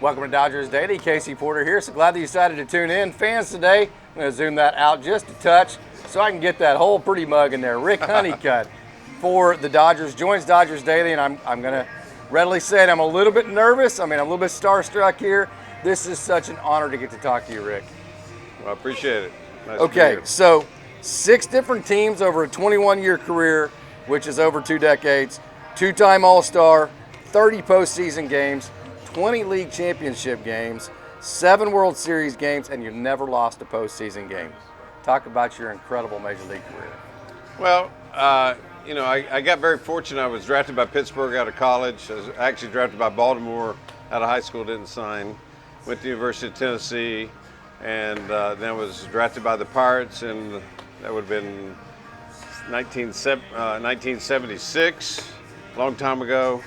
Welcome to Dodgers Daily. Casey Porter here. So glad that you decided to tune in. Fans today, I'm going to zoom that out just a touch so I can get that whole pretty mug in there. Rick Honeycutt for the Dodgers joins Dodgers Daily, and I'm going to readily say it. I'm a little bit nervous. I'm a little bit starstruck here. This is such an honor to get to talk to you, Rick. Well, I appreciate it. Nice okay, so 6 different teams over a 21-year career, which is over 2 decades, 2-time All-Star, 30 postseason games, 20 league championship games, 7 World Series games, and you've never lost a postseason game. Talk about your incredible Major League career. Well, I got very fortunate. I was drafted by Pittsburgh out of college. I was actually drafted by Baltimore out of high school, didn't sign. Went to the University of Tennessee, and then was drafted by the Pirates, and that would have been 1976, a long time ago.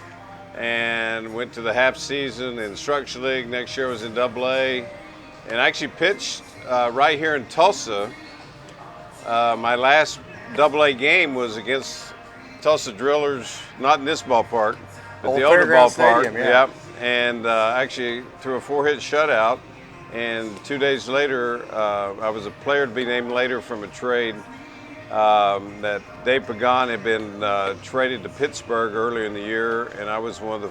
And went to the half season in Structure League. Next year I was in AA, and I actually pitched right here in Tulsa. My last AA game was against tulsadrillers, not in this ballpark, but the older ballpark. Stadium, yeah. Yep. And actually threw a 4-hit shutout. And 2 days later, I was a player to be named later from a trade that Dave Pagan had been traded to Pittsburgh earlier in the year, and I was one of the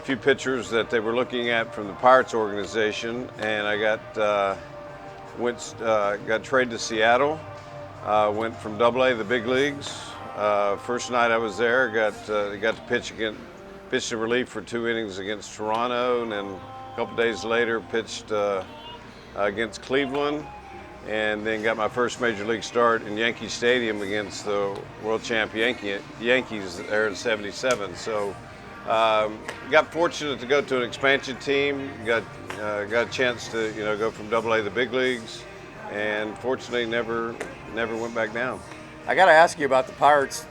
few pitchers that they were looking at from the Pirates organization. And I got traded to Seattle. Went from AA to the big leagues. First night I was there, got to pitch in relief for 2 innings against Toronto, and then a couple days later pitched against Cleveland. And then got my first Major League start in Yankee Stadium against the world champ Yankees there in '77. So got fortunate to go to an expansion team, got a chance to go from AA to the big leagues, and fortunately never went back down. I got to ask you about the Pirates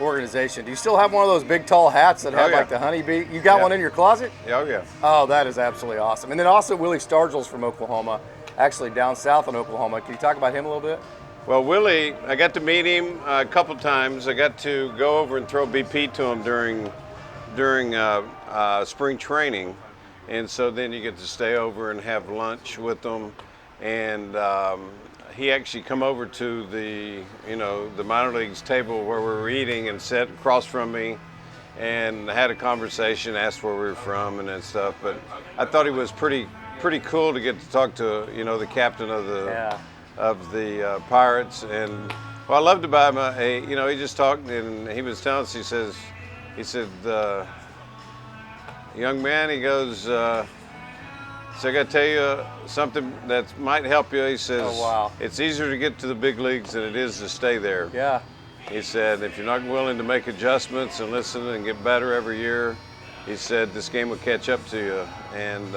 organization. Do you still have one of those big tall hats that have like the honeybee? You got one in your closet? Oh yeah. Oh, that is absolutely awesome. And then also Willie Stargell's from Oklahoma. Actually down south in Oklahoma. Can you talk about him a little bit? Well, Willie, I got to meet him a couple times. I got to go over and throw BP to him during spring training, and so then you get to stay over and have lunch with them. And he actually come over to the minor leagues table where we were eating and sat across from me and had a conversation, asked where we were from and that stuff. But I thought he was pretty cool to get to talk to the captain of the Pirates. And what I loved about him, he just talked, and he was telling us, he said young man, he goes, so I got to tell you something that might help you. He says, oh, wow. It's easier to get to the big leagues than it is to stay there. Yeah. He said, if you're not willing to make adjustments and listen and get better every year, he said, this game will catch up to you. And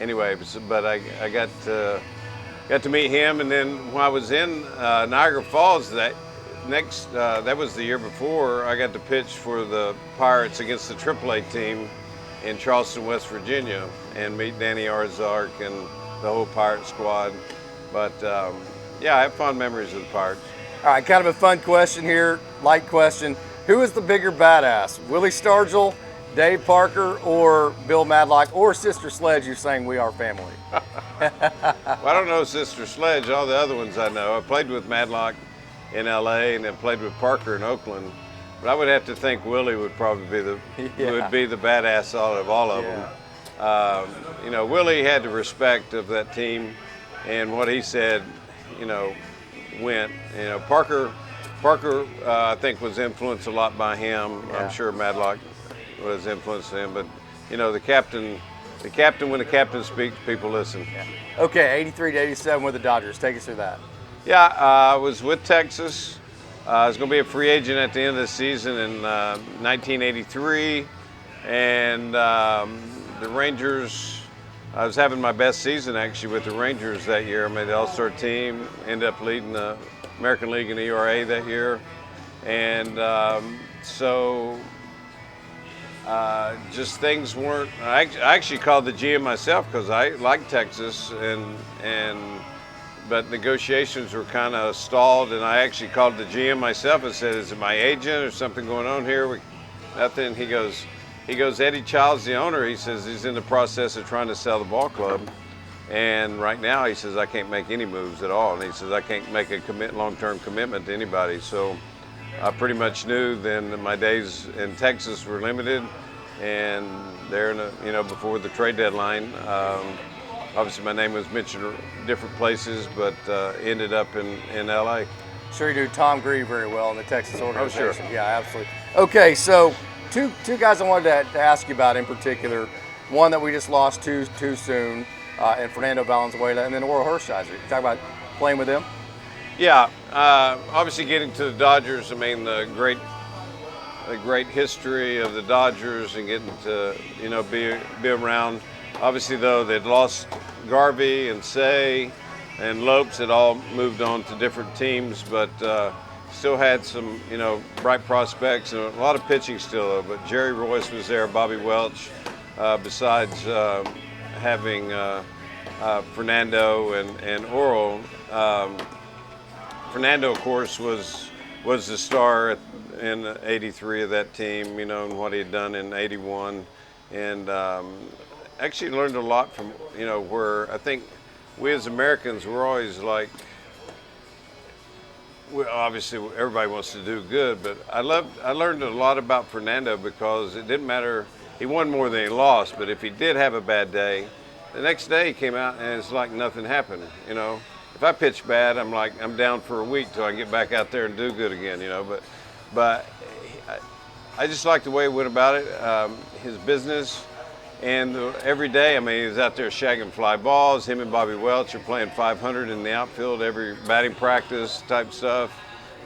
anyway, but I got to meet him, and then when I was in Niagara Falls that was the year before, I got to pitch for the Pirates against the AAA team in Charleston, West Virginia, and meet Danny Arzark and the whole Pirate squad. But yeah, I have fond memories of the Pirates. All right, kind of a fun question here, light question. Who is the bigger badass, Willie Stargell, Dave Parker, or Bill Madlock, or Sister Sledge? You're saying we are family. Well, I don't know Sister Sledge. All the other ones I know. I played with Madlock in LA, and then played with Parker in Oakland. But I would have to think Willie would probably be the badass out of all of them. Willie had the respect of that team, and what he said, went. Parker, I think was influenced a lot by him. Yeah. I'm sure Madlock was influencing him, but the captain when the captain speaks, people listen. Yeah. Okay, 83 to 87 with the Dodgers. Take us through that. Yeah, I was with Texas. I was going to be a free agent at the end of the season in 1983, and the Rangers. I was having my best season actually with the Rangers that year. I made the All-Star team, ended up leading the American League in ERA that year, and so just things weren't. I actually called the GM myself because I liked Texas, but negotiations were kind of stalled, and I actually called the GM myself and said, "Is it my agent or something going on here?" Nothing. He goes, he goes, Eddie Childs, the owner, he says he's in the process of trying to sell the ball club. And right now, he says, I can't make any moves at all. And he says, I can't make a long-term commitment to anybody. So I pretty much knew then that my days in Texas were limited. And there, before the trade deadline, obviously my name was mentioned different places, but ended up in LA. Sure you knew Tom Gree very well in the Texas organization. Oh, sure. Yeah, absolutely. Okay, so two guys I wanted to ask you about in particular. One that we just lost too soon, and Fernando Valenzuela, and then Oral Hershiser. You talk about playing with them? Yeah, obviously getting to the Dodgers, I mean, the great history of the Dodgers and getting to, be around. Obviously, though, they'd lost Garvey and Say and Lopes had all moved on to different teams, but still had some, bright prospects and a lot of pitching still, though. But Jerry Royce was there, Bobby Welch, besides having Fernando and Oral. Fernando, of course, was the star in '83 of that team, and what he had done in '81, and actually learned a lot from, where I think we as Americans were always like, obviously everybody wants to do good, but I learned a lot about Fernando because it didn't matter. He won more than he lost, but if he did have a bad day, the next day he came out and it's like nothing happened. If I pitch bad, I'm down for a week till I get back out there and do good again. But I just like the way he went about it, his business, and every day. I mean, he was out there shagging fly balls. Him and Bobby Welch are playing 500 in the outfield every batting practice type stuff.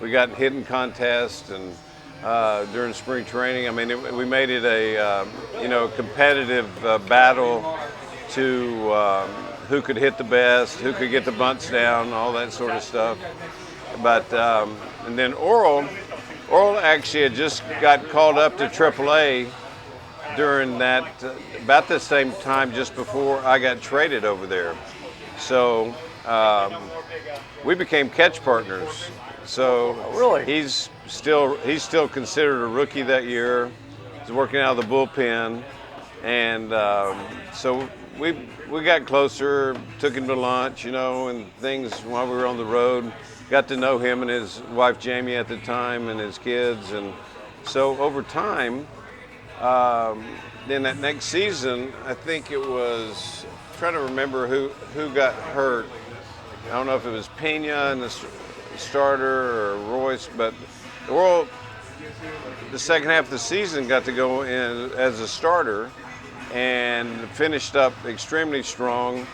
We got hitting contests and during spring training. I mean, we made it a competitive battle to who could hit the best, who could get the bunts down, all that sort of stuff. But and then Oral actually had just got called up to AAA during that, about the same time just before I got traded over there. So we became catch partners. So really, he's still considered a rookie that year. He's working out of the bullpen, and so we got closer, took him to lunch, and things while we were on the road. Got to know him and his wife Jamie at the time and his kids, and so over time, then that next season, I think it was, I'm trying to remember who got hurt. I don't know if it was Pena in the starter or Royce, but Oral, the second half of the season, got to go in as a starter and finished up extremely strong.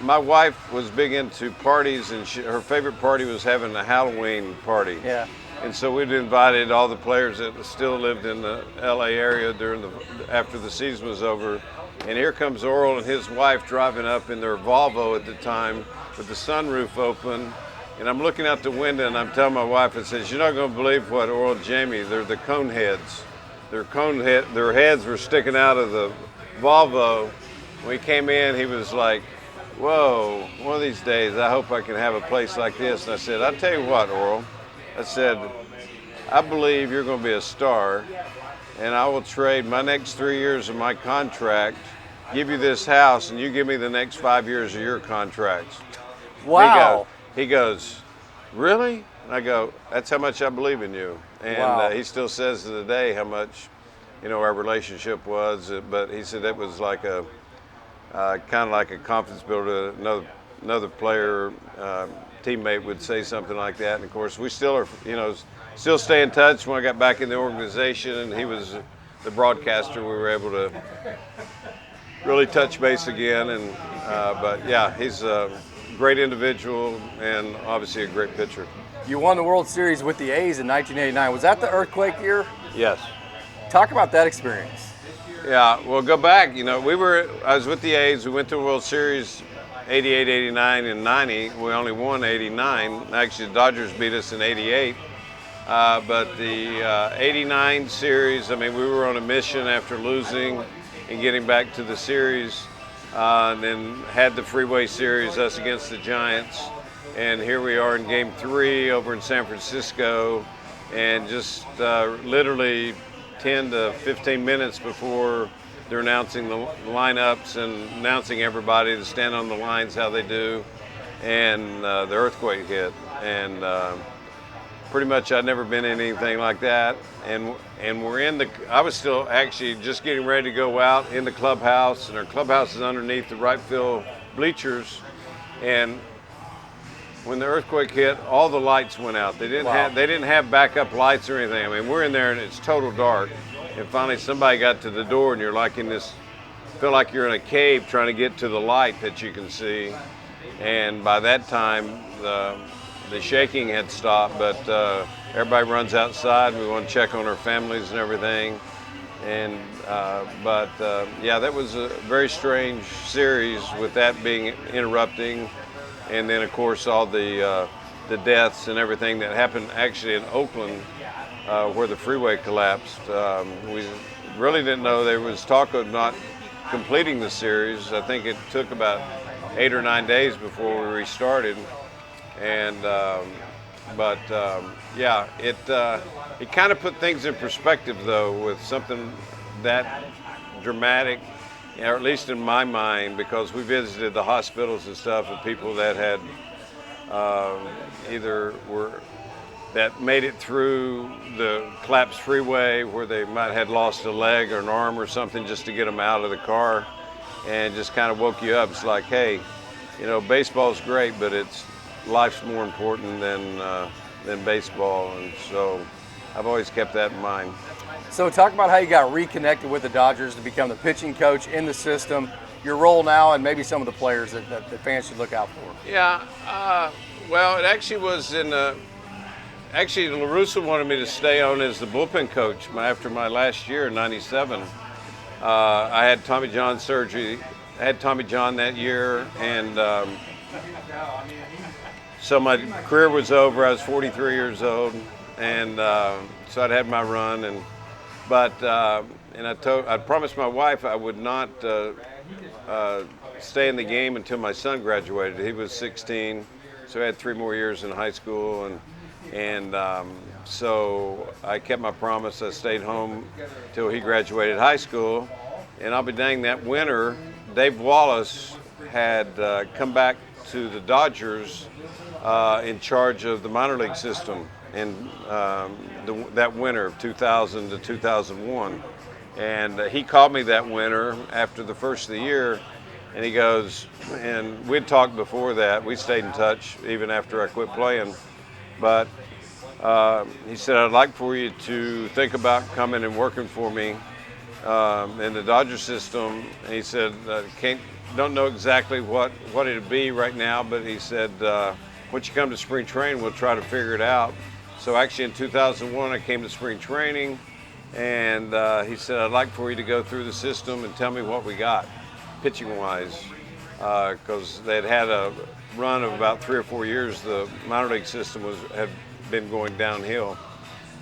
My wife was big into parties, and her favorite party was having a Halloween party. Yeah. And so we'd invited all the players that still lived in the LA area after the season was over. And here comes Oral and his wife driving up in their Volvo at the time with the sunroof open. And I'm looking out the window and I'm telling my wife, I says, you're not going to believe what Oral and Jamie, they're the cone heads. Their heads were sticking out of the Volvo. When he came in, he was like, whoa, one of these days I hope I can have a place like this. And I said, I'll tell you what, Oral. I said, I believe you're going to be a star, and I will trade my next 3 years of my contract, give you this house, and you give me the next 5 years of your contracts. Wow. He goes, really? And I go, that's how much I believe in you. And wow. He still says to the day how much, our relationship was. But he said that was like a kind of like a confidence builder. Another player, teammate would say something like that. And of course, we still are, still stay in touch. When I got back in the organization and he was the broadcaster, we were able to really touch base again. And but yeah, he's a great individual and obviously a great pitcher. You won the World Series with the A's in 1989. Was that the earthquake year? Yes. Talk about that experience. Yeah, well, go back. I was with the A's. We went to the World Series 88, 89, and 90. We only won 89. Actually, the Dodgers beat us in 88. But the 89 series, we were on a mission after losing and getting back to the series. And then had the Freeway Series, us against the Giants. And here we are in Game 3 over in San Francisco. And just literally 10 to 15 minutes before they're announcing the lineups and announcing everybody to stand on the lines how they do, and the earthquake hit, and pretty much I'd never been in anything like that, and I was still actually just getting ready to go out in the clubhouse, and our clubhouse is underneath the right field bleachers, and when the earthquake hit, all the lights went out. They didn't have backup lights or anything. I mean, we're in there and it's total dark. And finally somebody got to the door and you're like in this, feel like you're in a cave trying to get to the light that you can see. And by that time, the shaking had stopped, but everybody runs outside. We want to check on our families and everything. And yeah, that was a very strange series with that being interrupting. And then, of course, all the deaths and everything that happened actually in Oakland, where the freeway collapsed. We really didn't know there was talk of not completing the series. I think it took about 8 or 9 days before we restarted. And yeah, it kind of put things in perspective, though, with something that dramatic. Or at least in my mind, because we visited the hospitals and stuff of people that had that made it through the collapsed freeway where they might have lost a leg or an arm or something just to get them out of the car, and just kind of woke you up. It's like, hey, you know, baseball's great, but life's more important than baseball, and so I've always kept that in mind. So talk about how you got reconnected with the Dodgers to become the pitching coach in the system, your role now, and maybe some of the players that fans should look out for. Yeah, well, it actually was actually LaRussa wanted me to stay on as the bullpen coach after my last year in '97. I had Tommy John surgery. I had Tommy John that year, and so my career was over. I was 43 years old, and so I'd had my run, but I promised my wife I would not stay in the game until my son graduated. He was 16, so I had 3 more years in high school, and so I kept my promise. I stayed home till he graduated high school, and I'll be dang, that winter, Dave Wallace had come back to the Dodgers in charge of the minor league system in that winter of 2000 to 2001. And he called me that winter after the first of the year, and he goes, and we'd talked before that, we stayed in touch even after I quit playing, but he said, I'd like for you to think about coming and working for me in the Dodger system. And he said, don't know exactly what it'd be right now, but he said, once you come to spring training, we'll try to figure it out. So actually in 2001, I came to spring training, and he said, I'd like for you to go through the system and tell me what we got, pitching-wise, because they'd had a run of about 3 or 4 years. The minor league system had been going downhill.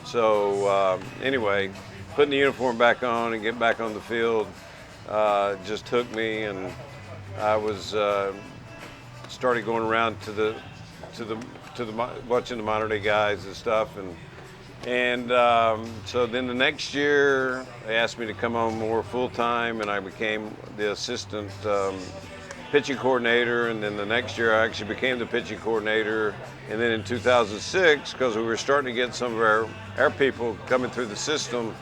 So anyway, putting the uniform back on and getting back on the field just took me, and I was started going around to watching the minor league guys and stuff, and so then the next year they asked me to come on more full time, and I became the assistant pitching coordinator, and then the next year I actually became the pitching coordinator. And then in 2006, because we were starting to get some of our people coming through the system,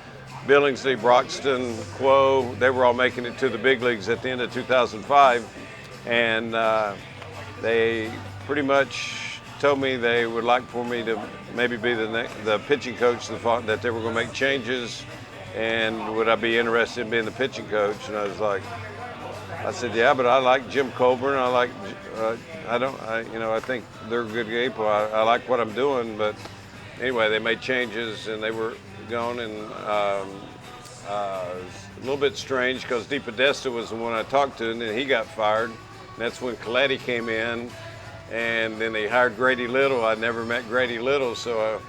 Billingsley, Broxton, Quo, they were all making it to the big leagues at the end of 2005, and they pretty much told me they would like for me to maybe be the pitching coach, that they were going to make changes, and would I be interested in being the pitching coach? And I said, yeah, but I like Jim Colburn. I think they're good people. I like what I'm doing, but anyway, they made changes and they were gone, and it was a little bit strange because DePodesta was the one I talked to, and then he got fired. And that's when Coletti came in, and then they hired Grady Little. I'd never met Grady Little, so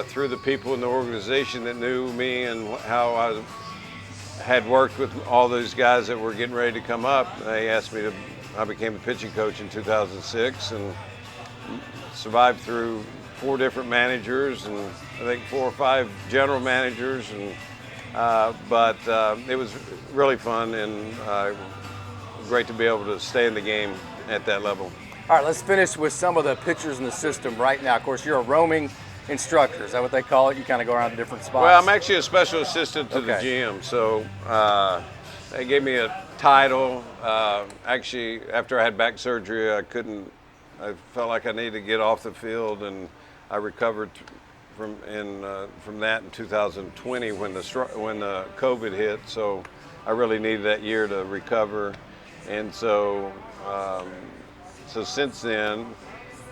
through the people in the organization that knew me and how I had worked with all those guys that were getting ready to come up, they asked me I became the pitching coach in 2006, and survived through 4 different managers, and I think 4 or 5 general managers, and But it was really fun and great to be able to stay in the game at that level. All right, let's finish with some of the pitchers in the system right now. Of course, you're a roaming instructor. Is that what they call it? You kind of go around to different spots? Well, I'm actually a special assistant to the GM, so they gave me a title. Actually, after I had back surgery, I felt like I needed to get off the field, and I recovered from that in 2020 when the COVID hit. So I really needed that year to recover, and so since then,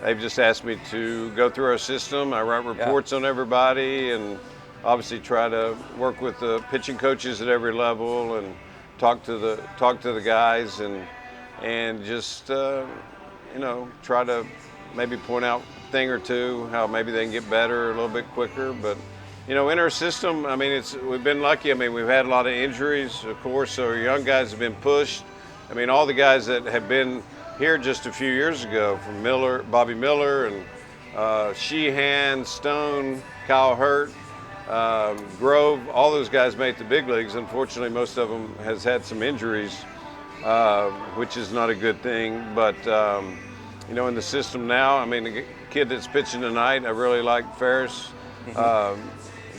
they've just asked me to go through our system. I write reports on everybody, and obviously try to work with the pitching coaches at every level, and talk to the guys, and just try to maybe point out a thing or two how maybe they can get better a little bit quicker. But in our system, I mean, we've been lucky. I mean, we've had a lot of injuries, of course, so our young guys have been pushed. I mean, all the guys that have been here just a few years ago, from Bobby Miller, and Sheehan, Stone, Kyle Hurt, Grove, all those guys made the big leagues. Unfortunately, most of them has had some injuries, which is not a good thing. But in the system now, I mean, the kid that's pitching tonight, I really like Ferris,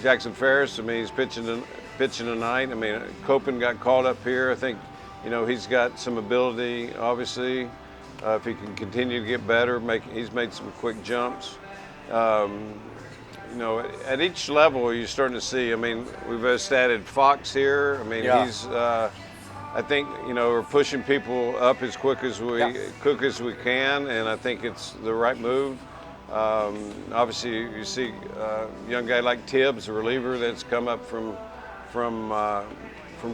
Jackson Ferris. I mean, he's pitching tonight. I mean, Copen got called up here. I think, he's got some ability, obviously. If he can continue to get better, he's made some quick jumps. At each level, you're starting to see. I mean, we've just added Fox here. I mean, he's. I think we're pushing people up as quick as we can, and I think it's the right move. Obviously, you see a young guy like Tibbs, a reliever that's come up from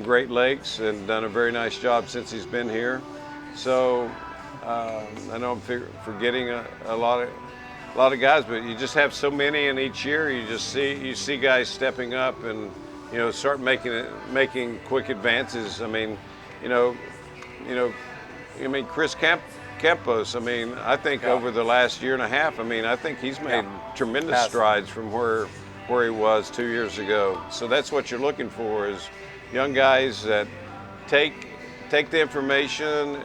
Great Lakes and done a very nice job since he's been here. So. I know I'm forgetting a lot of guys, but you just have so many, and each year you see guys stepping up and start making quick advances. I mean, Chris Campos. I mean, I think over the last year and a half, I mean, I think he's made tremendous strides from where he was 2 years ago. So that's what you're looking for, is young guys that take the information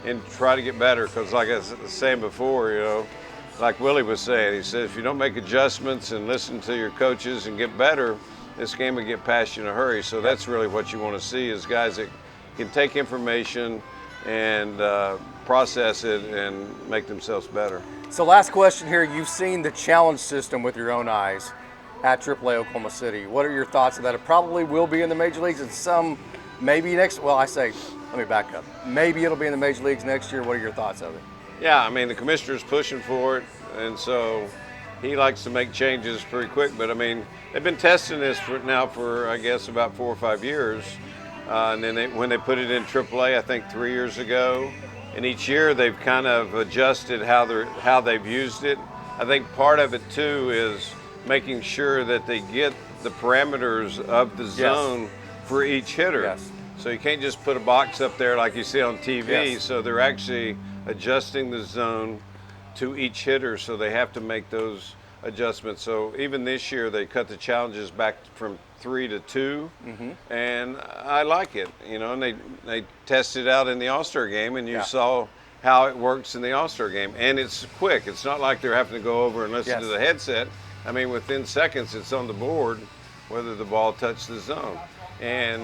and try to get better. Because like I was saying before, like Willie was saying, he said, if you don't make adjustments and listen to your coaches and get better, this game will get past you in a hurry. So that's really what you want to see, is guys that can take information and process it and make themselves better. So last question here, you've seen the challenge system with your own eyes at AAA Oklahoma City. What are your thoughts of that? It probably will be in the major leagues, and some maybe let me back up. Maybe it'll be in the major leagues next year. What are your thoughts of it? Yeah, I mean, the commissioner's pushing for it, and so he likes to make changes pretty quick. But I mean, they've been testing this for I guess about 4 or 5 years, and then when they put it in AAA, I think 3 years ago, and each year they've kind of adjusted how they've used it. I think part of it too is making sure that they get the parameters of the zone for each hitter. Yes. So you can't just put a box up there like you see on TV. Yes. So they're actually adjusting the zone to each hitter, so they have to make those adjustments. So even this year, they cut the challenges back from 3 to 2, and I like it. And they tested out in the All-Star game, and you saw how it works in the All-Star game. And it's quick. It's not like they're having to go over and listen to the headset. I mean, within seconds, it's on the board whether the ball touched the zone. And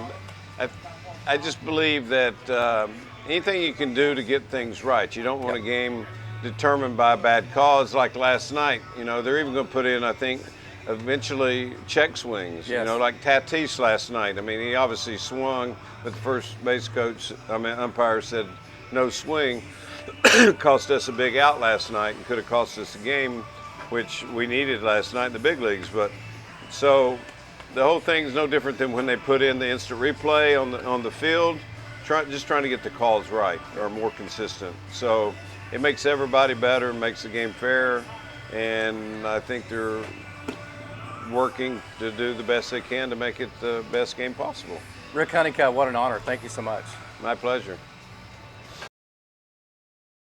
I just believe that anything you can do to get things right. You don't want a game determined by a bad call. It's like last night. They're even going to put in, I think, eventually check swings. Like Tatis last night. I mean, he obviously swung, but the first base umpire said no swing. Cost us a big out last night and could have cost us a game, which we needed last night in the big leagues. But so the whole thing is no different than when they put in the instant replay on the field, just trying to get the calls right or more consistent. So it makes everybody better, makes the game fair, and I think they're working to do the best they can to make it the best game possible. Rick Honeycutt, what an honor. Thank you so much. My pleasure.